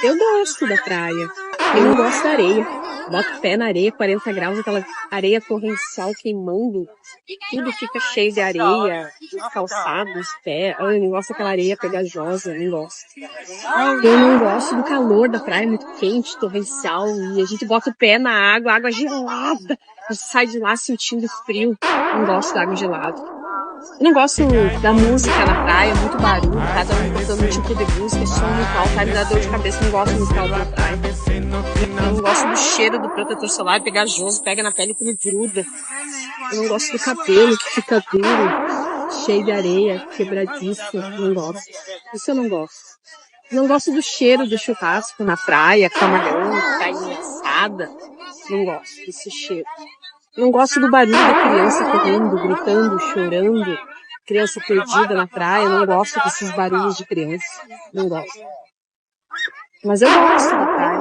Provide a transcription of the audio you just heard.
Eu gosto da praia. Eu não gosto da areia. Bota o pé na areia, 40 graus, aquela areia torrencial queimando. Tudo fica cheio de areia, os calçados, os pés. Eu não gosto daquela areia pegajosa, eu não gosto. Eu não gosto do calor da praia, muito quente, torrencial. E a gente bota o pé na água, água gelada. A gente sai de lá sentindo frio. Não gosto da água gelada. Eu não gosto da música na praia, muito barulho, cada um cantando um tipo de música, som muito alto, vai me dar dor de cabeça, não gosto muito alto na praia. Eu não gosto do cheiro do protetor solar pegajoso, pega na pele e me gruda. Eu não gosto do cabelo que fica duro, cheio de areia, quebradiço, não gosto. Isso eu não gosto. Não gosto do cheiro do churrasco na praia, camarão, carne assada. Não gosto desse cheiro. Não gosto do barulho da criança correndo, gritando, chorando. Criança perdida na praia. Não gosto desses barulhos de criança. Não gosto. Mas eu gosto da praia.